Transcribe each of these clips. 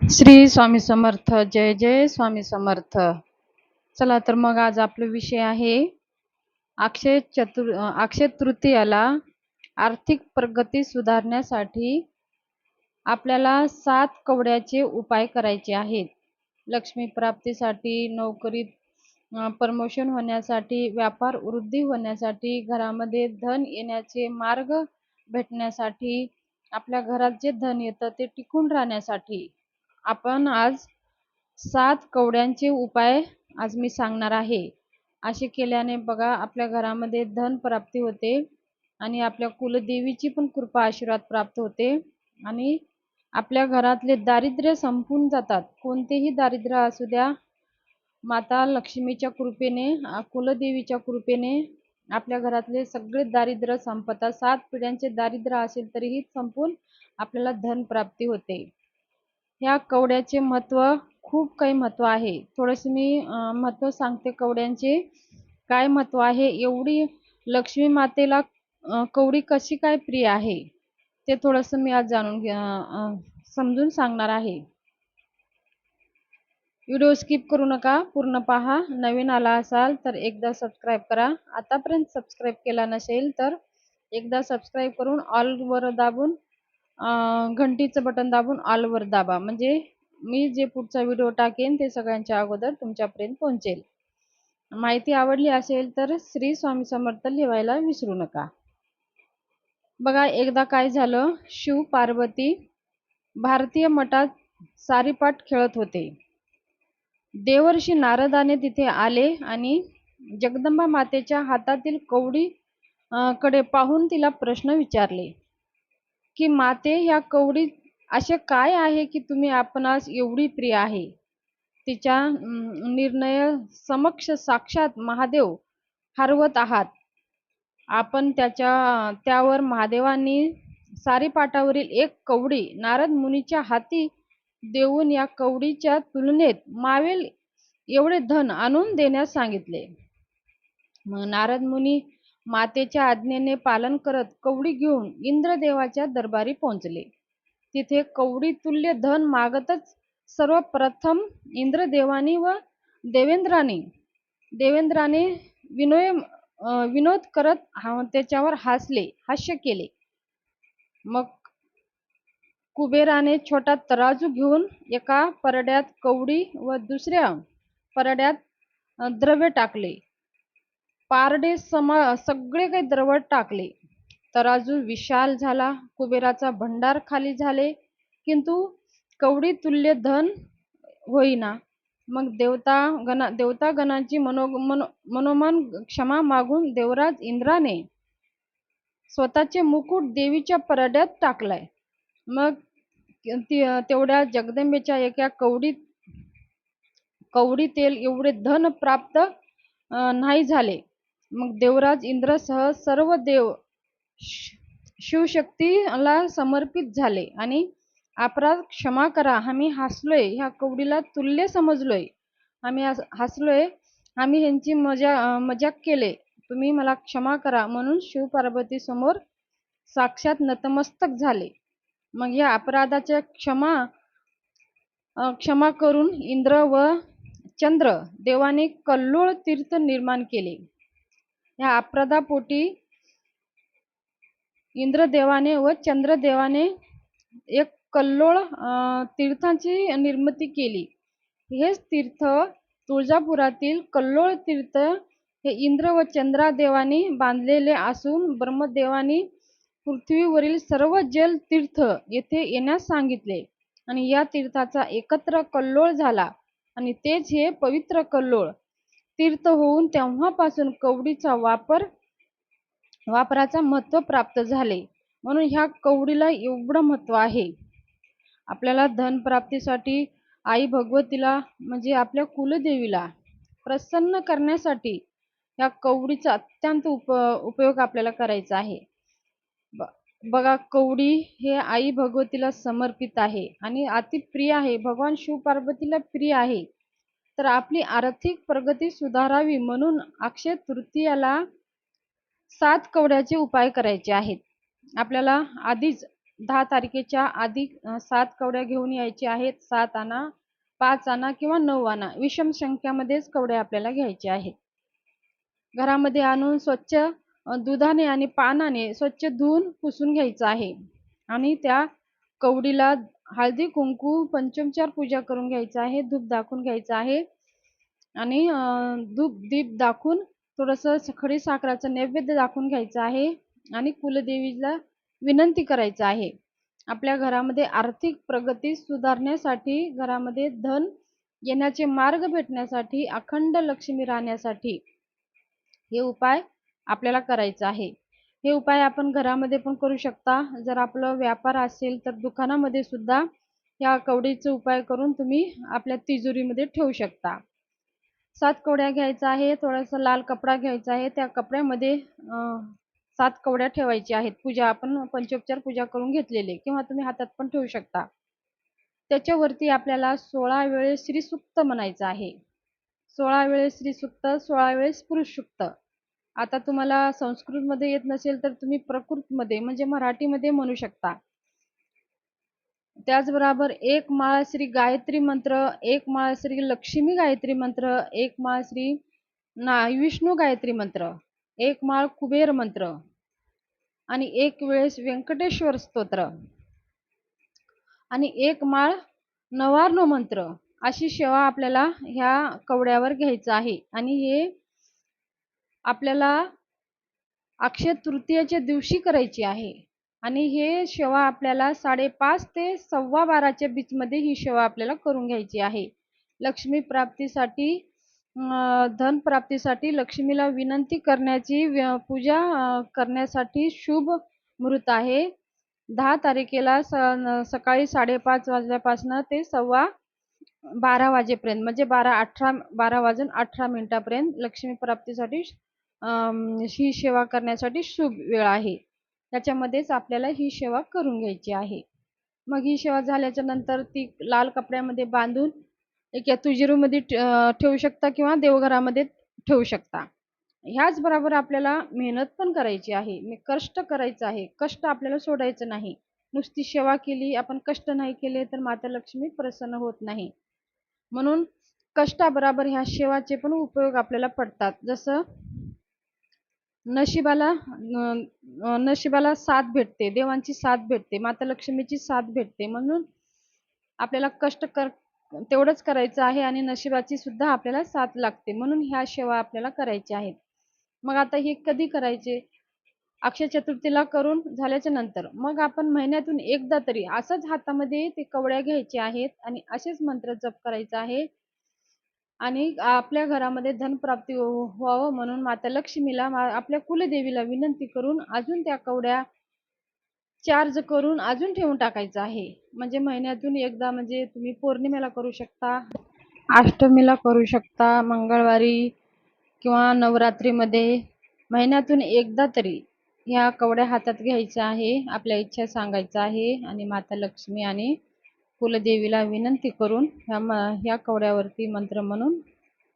श्री स्वामी समर्थ. जय जय स्वामी समर्थ. चला तर मग आज आपला विषय आहे अक्षय तृतीयाला आर्थिक प्रगती सुधारण्यासाठी आपल्याला 7 कवड्याचे उपाय करायचे आहेत. लक्ष्मी प्राप्तीसाठी, नोकरीत प्रमोशन होण्यासाठी, व्यापार वृद्धी होण्यासाठी, घरामध्ये धन येण्याचे मार्ग भेटण्यासाठी, आपल्या घरात जे धन येतं ते टिकून राहण्यासाठी आपण आज 7 कवड्यांचे उपाय आज मी सांगणार आहे. असे केल्याने बघा आपल्या घरामध्ये धन प्राप्ती होते आणि आपल्या कुलदेवीची पण कृपा आशीर्वाद प्राप्त होते आणि आपल्या घरातले दारिद्र्य संपून जातात. कोणतेही दारिद्र्य असू द्या, माता लक्ष्मीच्या कृपेने, कुलदेवीच्या कृपेने आपल्या घरातले सगळे दारिद्र्य संपतात. 7 पिढ्यांचे दारिद्र्य असेल तरीही संपून आपल्याला धन प्राप्ती होते. ह्या कवड्याचे महत्त्व, खूप काही महत्त्व आहे. थोडंसं मी महत्त्व सांगते कवड्यांचे. काय महत्त्व आहे, एवढी लक्ष्मी मातेला कवडी कशी काय प्रिय आहे ते थोडंसं मी आज समजून सांगणार आहे. व्हिडिओ स्किप करू नका, पूर्ण पहा. नवीन आला असाल तर एकदा सबस्क्राईब करा. आतापर्यंत सबस्क्राईब केला नसेल तर एकदा सबस्क्राईब करून ऑलवर दाबून घंटीचं बटन दाबून ऑलवर दाबा, म्हणजे मी जे पुढचा व्हिडिओ टाकेन ते सगळ्यांच्या अगोदर तुमच्यापर्यंत पोहोचेल. माहिती आवडली असेल तर श्री स्वामी समर्थ लिहायला विसरू नका. बघा एकदा काय झालं, शिव पार्वती भारतीय मठात सारीपाट खेळत होते. देवर्षी नारदाने तिथे आले आणि जगदंबा मातेच्या हातातील कवडी कडे पाहून तिला प्रश्न विचारले की माते, ह्या कवडीत असे काय आहे की तुम्ही आपणास एवढी प्रिय आहे? तिच्या निर्णय समक्ष साक्षात महादेव हरवत आहात. आपण त्यावर महादेवांनी सारीपाटावरील एक कवडी नारद मुनीच्या हाती देऊन या कवडीच्या तुलनेत मावेल एवढे धन आणून देण्यास सांगितले. मग नारद मुनी मातेच्या आज्ञेने पालन करत कवडी घेऊन इंद्रदेवाच्या दरबारी पोहोचले. तिथे कवडी तुल्य धन मागतच सर्वप्रथम इंद्रदेवानी व देवेंद्राने विनोद करत त्याच्यावर हास्य केले. मग कुबेराने छोटा तराजू घेऊन एका परड्यात कवडी व दुसऱ्या परड्यात द्रव्य टाकले. पारडे सगळे काही द्रव्य टाकले. तराजू विशाल झाला, कुबेराचा भंडार खाली झाले, किंतु कवडी तुल्य धन होईना. मग देवतागणांची मनोमन क्षमा मागून देवराज इंद्राने स्वतःचे मुकुट देवीच्या परड्यात टाकलाय. मग तेवढ्या जगदंबेच्या एका कवडीतील एवढे धन प्राप्त नाही झाले. मग देवराज इंद्रसह सर्व देव शिवशक्तीला समर्पित झाले आणि अपराध क्षमा करा, आम्ही हसलोय, ह्या कवडीला तुल्य समजलोय, आम्ही हसलोय, आम्ही ह्यांची मजाक केले, तुम्ही मला क्षमा करा म्हणून शिव पार्वती समोर साक्षात नतमस्तक झाले. मग या अपराधाच्या क्षमा करून इंद्र व चंद्र देवाने कल्लोळ तीर्थ निर्माण केले. या अपराधापोटी इंद्रदेवाने व चंद्रदेवाने एक कल्लोळ तीर्थांची निर्मिती केली. हेच तीर्थ तुळजापुरातील कल्लोळ तीर्थ हे इंद्र व चंद्रदेवानी बांधलेले असून ब्रह्मदेवानी पृथ्वीवरील सर्व जल तीर्थ येथे येण्यास सांगितले आणि या तीर्थाचा एकत्र कल्लोळ झाला आणि तेच हे पवित्र कल्लोळ तीर्थ होऊन तेव्हापासून कवडीचा वापराचा महत्त्व प्राप्त झाले. म्हणून ह्या कवडीला एवढं महत्त्व आहे. आपल्याला धन प्राप्तीसाठी आई भगवतीला म्हणजे आपल्या कुलदेवीला प्रसन्न करण्यासाठी या कवडीचा अत्यंत उपयोग आपल्याला करायचा आहे. बघा कवडी हे आई भगवतीला समर्पित आहे आणि अति प्रिय आहे, भगवान शिव पार्वतीला प्रिय आहे. तर आपली आर्थिक प्रगती सुधारावी म्हणून अक्षय तृतीयाला 7 कवड्याचे उपाय करायचे आहेत. आपल्याला आधीच 10 तारखेच्या आधी 7 कवड्या घेऊन यायच्या आहेत. 7 आणा, 5 आणा किंवा 9 आणा. विषम संख्यामध्येच कवड्या आपल्याला घ्यायच्या आहेत. घरामध्ये आणून स्वच्छ दुधाने आणि पाण्याने स्वच्छ धुवून पुसून घ्यायचं आहे आणि त्या कवडीला हळदी कुंकू पंचोपचार पूजा करून घ्यायचं आहे. धूप दाखवून घ्यायचं आहे आणि धूप दीप दाखवून थोडंसं खडी साखराचं नैवेद्य दाखवून घ्यायचं आहे आणि कुलदेवीला विनंती करायचं आहे. आपल्या घरामध्ये आर्थिक प्रगती सुधारण्यासाठी, घरामध्ये धन येण्याचे मार्ग भेटण्यासाठी, अखंड लक्ष्मी राहण्यासाठी हे उपाय आपल्याला करायचा आहे. हे उपाय आपण घरामध्ये पण करू शकता. जर आपला व्यापार असेल तर दुकानामध्ये सुद्धा या कवडीचा उपाय करून तुम्ही आपल्या तिजोरीमध्ये ठेवू शकता. 7 कवड्या घ्यायचा आहे. थोडासा लाल कपडा घ्यायचा आहे. त्या कपड्यामध्ये 7 कवड्या ठेवायच्या आहेत. पूजा आपण पंचोपचार पूजा करून घेतलेले किंवा तुम्ही हातात पण ठेवू शकता. त्याच्यावरती आपल्याला 16 वेळेस श्रीसूक्त म्हणायचं आहे. 16 वेळेस श्रीसूक्त, 16 वेळेस पुरुष सूक्त. आता तुम्हाला संस्कृतमध्ये येत नसेल तर तुम्ही प्राकृतमध्ये म्हणजे मराठीमध्ये म्हणू शकता. त्याचबरोबर 1 माळ श्री गायत्री मंत्र, 1 माळ श्री लक्ष्मी गायत्री मंत्र, 1 माळ श्री विष्णू गायत्री मंत्र, 1 माळ कुबेर मंत्र आणि 1 वेळेस व्यंकटेश्वर स्तोत्र आणि 1 माळ नवार्णव मंत्र अशी सेवा आपल्याला ह्या कवड्यावर घ्यायचं आहे. आणि हे आपल्याला अक्षय तृतीयेच्या दिवशी करायची आहे आणि हे सेवा आपल्याला 5:30 ते 12:15च्या बीचमध्ये ही सेवा आपल्याला करून घ्यायची आहे. लक्ष्मी प्राप्तीसाठी, धन प्राप्तीसाठी, लक्ष्मीला विनंती करण्याची, पूजा करण्यासाठी शुभ मुहूर्त आहे. 10 तारखेला सकाळी 5:30 वाजल्यापासून ते 12:15 वाजेपर्यंत म्हणजे 12 वाजून 18 मिनिटापर्यंत लक्ष्मी प्राप्तीसाठी ही सेवा करण्यासाठी शुभ वेळ आहे. त्याच्यामध्येच आपल्याला ही सेवा करून घ्यायची आहे. मग ही सेवा झाल्याच्या नंतर ती लाल कपड्यामध्ये बांधून एका तिजोरीमध्ये ठेवू शकता किंवा देवघरामध्ये ठेवू शकता. ह्याचबरोबर आपल्याला मेहनत पण करायची आहे. कष्ट करायचं आहे. कष्ट आपल्याला सोडायचं नाही. नुसती सेवा केली, आपण कष्ट नाही केले तर माता लक्ष्मी प्रसन्न होत नाही. म्हणून कष्टाबरोबर ह्या सेवाचे पण उपयोग आपल्याला पडतात. जसं नशिबाला साथ भेटते, देवांची साथ भेटते, माता लक्ष्मीची साथ भेटते. म्हणून आपल्याला कष्ट तेवढंच करायचं आहे आणि नशिबाची सुद्धा आपल्याला साथ लागते. म्हणून ह्या सेवा आपल्याला करायच्या आहेत. मग आता हे कधी करायचे? अक्षय चतुर्थीला करून झाल्याच्या नंतर मग आपण महिन्यातून एकदा तरी असंच हातामध्ये ते कवड्या घ्यायचे आहेत आणि असेच मंत्र जप करायचा आहे आणि आपल्या घरामध्ये धनप्राप्ती व्हावं म्हणून माता लक्ष्मीला, आपल्या कुलदेवीला विनंती करून अजून त्या कवड्या चार्ज करून अजून ठेवून टाकायचं आहे. म्हणजे महिन्यातून एकदा, म्हणजे तुम्ही पौर्णिमेला करू शकता, अष्टमीला करू शकता, मंगळवारी किंवा नवरात्रीमध्ये महिन्यातून एकदा तरी ह्या कवड्या हातात घ्यायच्या आहे. आपल्या इच्छा सांगायचं आहे आणि माता लक्ष्मी आणि कुलदेवीला विनंती करून ह्या कवड्यावरती मंत्र म्हणून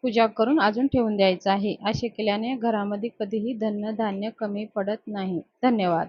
पूजा करून अजून ठेवून द्यायचं आहे. असे केल्याने घरामध्ये कधीही धान्य कमी पडत नाही. धन्यवाद.